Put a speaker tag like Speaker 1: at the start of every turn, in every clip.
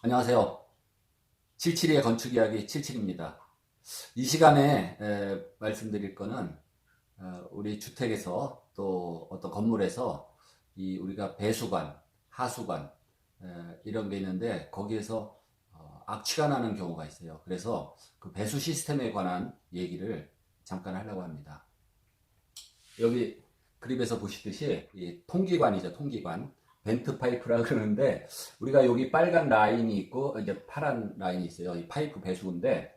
Speaker 1: 안녕하세요. 772의 건축 이야기 77입니다. 이 시간에 말씀드릴 거는 우리 주택에서 또 어떤 건물에서 우리가 배수관, 하수관 이런 게 있는데 거기에서 악취가 나는 경우가 있어요. 그래서 그 배수 시스템에 관한 얘기를 잠깐 하려고 합니다. 여기 그림에서 보시듯이 이 통기관이죠, 통기관. 벤트 파이프라 그러는데 우리가 여기 빨간 라인이 있고 이제 파란 라인이 있어요. 이 파이프 배수인데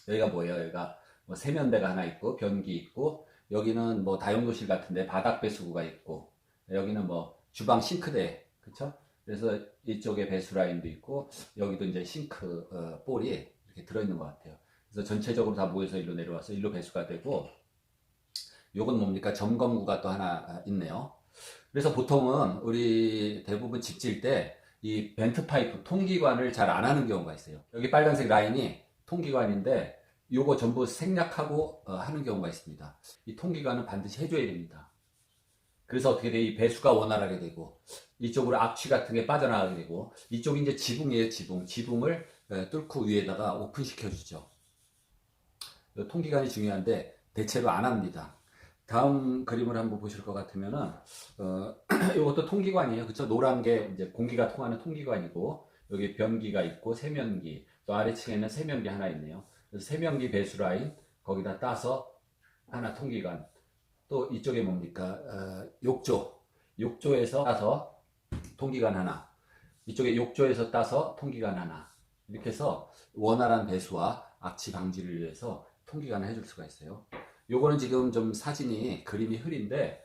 Speaker 1: 여기가 뭐예요? 여기가 뭐 세면대가 하나 있고 변기 있고 여기는 뭐 다용도실 같은데 바닥 배수구가 있고 여기는 뭐 주방 싱크대, 그쵸? 그래서 이쪽에 배수 라인도 있고 여기도 이제 싱크 볼이 이렇게 들어있는 것 같아요. 그래서 전체적으로 다 모여서 일로 내려와서 일로 배수가 되고 요건 뭡니까? 점검구가 또 하나 있네요. 그래서 보통은 우리 대부분 집 지을 때 이 벤트 파이프 통기관을 잘 안 하는 경우가 있어요. 여기 빨간색 라인이 통기관인데 요거 전부 생략하고 하는 경우가 있습니다. 이 통기관은 반드시 해줘야 됩니다. 그래서 어떻게 돼? 이 배수가 원활하게 되고 이쪽으로 악취 같은 게 빠져나가게 되고 이쪽이 이제 지붕이에요, 지붕. 지붕을 뚫고 위에다가 오픈시켜 주죠. 통기관이 중요한데 대체로 안 합니다. 다음 그림을 한번 보실 것 같으면은 이것도 통기관이에요. 그쵸? 노란 게 이제 공기가 통하는 통기관이고 여기 변기가 있고 세면기, 또 아래층에는 세면기 하나 있네요. 그래서 세면기 배수 라인 거기다 따서 하나 통기관. 또 이쪽에 뭡니까? 욕조에서 따서 통기관 하나. 이쪽에 욕조에서 따서 통기관 하나. 이렇게 해서 원활한 배수와 악취 방지를 위해서 통기관을 해줄 수가 있어요. 요거는 지금 좀 사진이 그림이 흐린데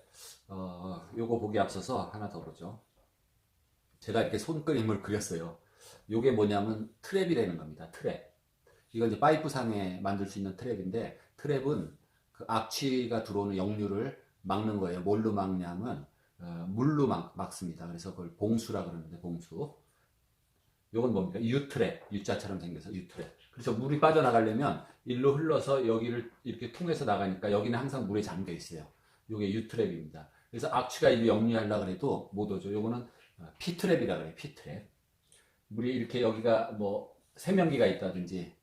Speaker 1: 요거 보기 앞서서 하나 더 보죠. 제가 이렇게 손그림을 그렸어요. 요게 뭐냐면 트랩이라는 겁니다. 트랩. 이건 이제 파이프상에 만들 수 있는 트랩인데 트랩은 그 악취가 들어오는 역류를 막는 거예요. 뭘로 막냐면 물로 막습니다. 그래서 그걸 봉수라 그러는데 봉수. 요건 뭡니까? U트랩. U자처럼 생겨서 U트랩. 그래서 물이 빠져나가려면 일로 흘러서 여기를 이렇게 통해서 나가니까 여기는 항상 물에 잠겨 있어요. 요게 U트랩입니다. 그래서 악취가 일로 역류하려고 해도 못 오죠. 요거는 P트랩이라 그래요. P트랩. 물이 이렇게 여기가 뭐 세면기가 있다든지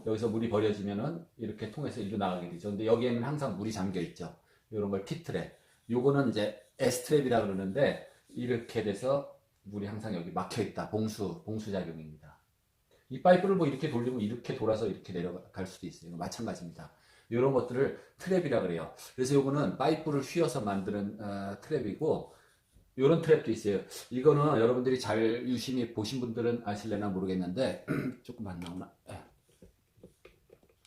Speaker 1: 여기서 물이 버려지면은 이렇게 통해서 일로 나가게 되죠. 근데 여기에는 항상 물이 잠겨 있죠. 요런 걸 P트랩. 요거는 이제 S트랩이라 그러는데 이렇게 돼서 물이 항상 여기 막혀 있다. 봉수 작용입니다. 이 파이프를 뭐 이렇게 돌리면 이렇게 돌아서 이렇게 내려갈 수도 있어요. 마찬가지입니다. 이런 것들을 트랩이라 그래요. 그래서 요거는 파이프를 휘어서 만드는 트랩이고 이런 트랩도 있어요. 이거는 여러분들이 잘 유심히 보신 분들은 아실래나 모르겠는데 조금 안 나오나?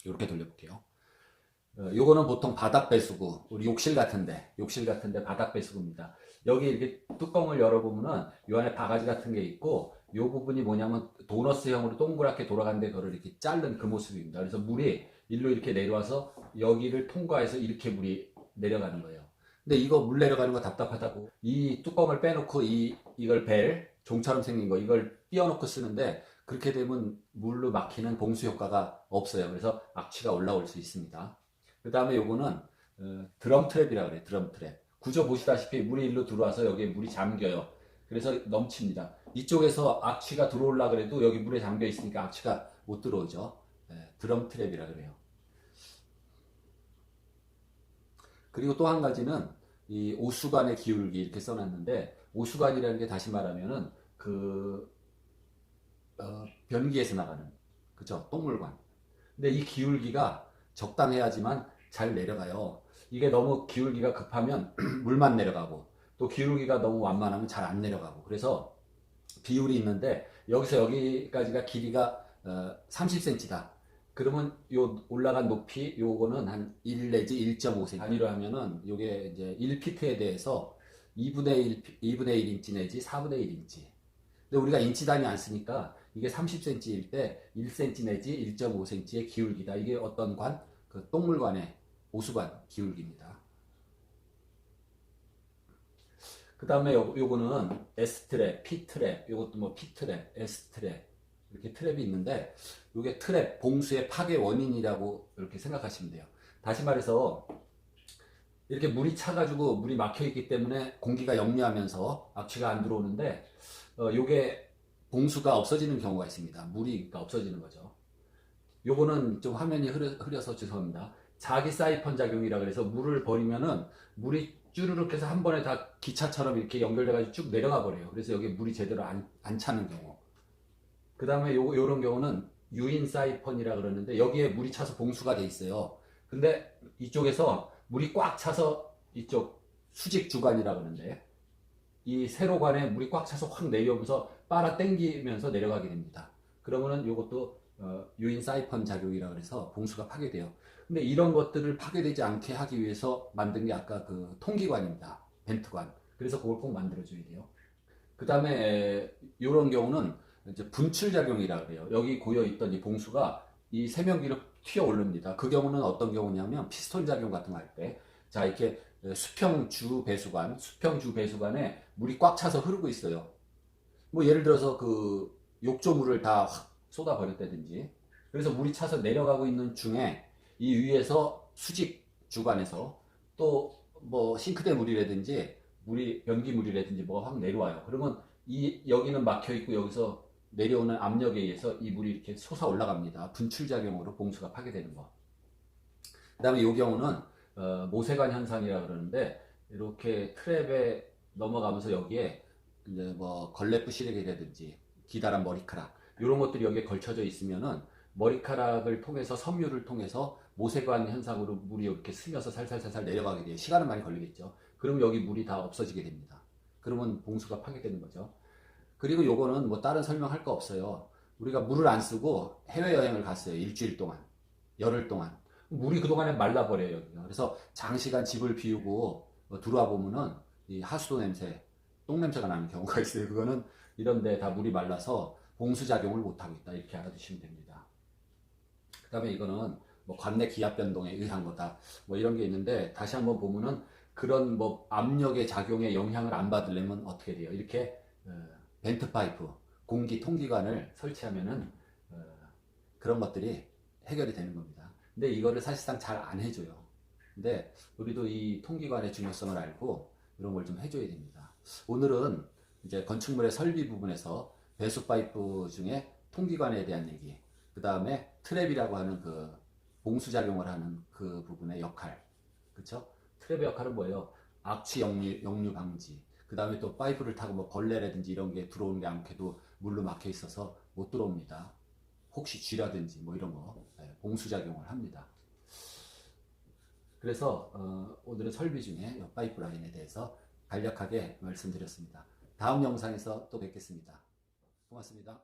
Speaker 1: 이렇게 돌려볼게요. 요거는 보통 바닥 배수구, 우리 욕실 같은데 바닥 배수구입니다. 여기 이렇게 뚜껑을 열어보면은 요 안에 바가지 같은 게 있고 요 부분이 뭐냐면 도너스형으로 동그랗게 돌아가는데 그거를 이렇게 자른 그 모습입니다. 그래서 물이 일로 이렇게 내려와서 여기를 통과해서 이렇게 물이 내려가는 거예요. 근데 이거 물 내려가는 거 답답하다고 이 뚜껑을 빼놓고 이걸 종처럼 생긴 거 이걸 띄워놓고 쓰는데 그렇게 되면 물로 막히는 봉수 효과가 없어요. 그래서 악취가 올라올 수 있습니다. 그 다음에 요거는 드럼 트랩이라 그래요. 드럼 트랩. 구조 보시다시피 물이 일로 들어와서 여기에 물이 잠겨요. 그래서 넘칩니다. 이쪽에서 악취가 들어올라 그래도 여기 물에 잠겨 있으니까 악취가 못 들어오죠. 드럼 트랩이라 그래요. 그리고 또 한 가지는 이 오수관의 기울기 이렇게 써놨는데 오수관이라는 게 다시 말하면은 그 변기에서 나가는 그죠? 똥물관. 근데 이 기울기가 적당해야지만 잘 내려가요. 이게 너무 기울기가 급하면 물만 내려가고 또 기울기가 너무 완만하면 잘 안 내려가고 그래서 비율이 있는데 여기서 여기까지가 길이가 30cm다. 그러면 요 올라간 높이 요거는 한 1 내지 1.5cm 단위로 하면은 요게 이제 1피트에 대해서 2분의 1인치 내지 4분의 1인치. 근데 우리가 인치 단위 안 쓰니까 이게 30cm일 때 1cm 내지 1.5cm의 기울기다. 이게 어떤 관? 그 똥물관의 오수관 기울기입니다. 그 다음에 요거는 S트랩, P트랩, 요것도 뭐 P트랩, S트랩 이렇게 트랩이 있는데 요게 트랩, 봉수의 파괴 원인이라고 이렇게 생각하시면 돼요. 다시 말해서 이렇게 물이 차가지고 물이 막혀 있기 때문에 공기가 역류하면서 악취가 안 들어오는데 요게 봉수가 없어지는 경우가 있습니다. 물이 그러니까 없어지는 거죠. 요거는 좀 화면이 흐려서 죄송합니다. 자기 사이펀 작용이라 그래서 물을 버리면은 물이 쭈르륵 해서 한 번에 다 기차처럼 이렇게 연결돼가지고 쭉 내려가 버려요. 그래서 여기 물이 제대로 안 차는 경우. 그 다음에 요런 경우는 유인 사이펀이라 그러는데 여기에 물이 차서 봉수가 돼 있어요. 근데 이쪽에서 물이 꽉 차서 이쪽 수직 주관이라 그러는데 이 세로관에 물이 꽉 차서 확 내려오면서 빨아 당기면서 내려가게 됩니다. 그러면은 요것도 유인 사이펀 작용이라 그래서 봉수가 파괴돼요. 근데 이런 것들을 파괴되지 않게 하기 위해서 만든 게 아까 그 통기관입니다. 벤트관. 그래서 그걸 꼭 만들어줘야 돼요. 그 다음에 이런 경우는 이제 분출작용이라 그래요. 여기 고여있던 이 봉수가 이 세면기로 튀어 오릅니다. 그 경우는 어떤 경우냐면 피스톤 작용 같은 거 할 때, 자, 이렇게 수평주 배수관에 물이 꽉 차서 흐르고 있어요. 뭐 예를 들어서 그 욕조물을 다 확 쏟아버렸다든지, 그래서 물이 차서 내려가고 있는 중에 이 위에서 수직 주관에서 또 뭐 싱크대 물이라든지 물이 변기물이라든지 뭐가 확 내려와요. 그러면 이 여기는 막혀 있고 여기서 내려오는 압력에 의해서 이 물이 이렇게 솟아 올라갑니다. 분출작용으로 봉수가 파괴되는 거. 그 다음에 이 경우는 모세관 현상이라 그러는데 이렇게 트랩에 넘어가면서 여기에 이제 뭐 걸레 부시래기라든지 기다란 머리카락 이런 것들이 여기에 걸쳐져 있으면은 머리카락을 통해서 섬유를 통해서 모세관 현상으로 물이 이렇게 스며서 살살살살 내려가게 돼요. 시간은 많이 걸리겠죠. 그럼 여기 물이 다 없어지게 됩니다. 그러면 봉수가 파괴되는 거죠. 그리고 요거는 뭐 다른 설명할 거 없어요. 우리가 물을 안 쓰고 해외여행을 갔어요. 일주일 동안, 열흘 동안. 물이 그동안에 말라버려요. 여기가. 그래서 장시간 집을 비우고 들어와 보면은 이 하수도 냄새, 똥 냄새가 나는 경우가 있어요. 그거는 이런데 다 물이 말라서 봉수작용을 못하고 있다. 이렇게 알아두시면 됩니다. 그 다음에 이거는 뭐 관내 기압 변동에 의한 거다. 뭐 이런 게 있는데 다시 한번 보면은 그런 뭐 압력의 작용에 영향을 안 받으려면 어떻게 돼요? 이렇게 벤트 파이프, 공기 통기관을 설치하면은 그런 것들이 해결이 되는 겁니다. 근데 이거를 사실상 잘 안 해줘요. 근데 우리도 이 통기관의 중요성을 알고 이런 걸 좀 해줘야 됩니다. 오늘은 이제 건축물의 설비 부분에서 배수 파이프 중에 통기관에 대한 얘기, 그 다음에 트랩이라고 하는 그 봉수작용을 하는 그 부분의 역할, 그쵸? 트랩의 역할은 뭐예요? 악취 역류 방지. 그 다음에 또 파이프를 타고 뭐 벌레라든지 이런 게 들어오는 게 않게도 물로 막혀 있어서 못 들어옵니다. 혹시 쥐라든지 뭐 이런 거 봉수작용을 합니다. 그래서 오늘은 설비 중에 파이프 라인에 대해서 간략하게 말씀드렸습니다. 다음 영상에서 또 뵙겠습니다. 고맙습니다.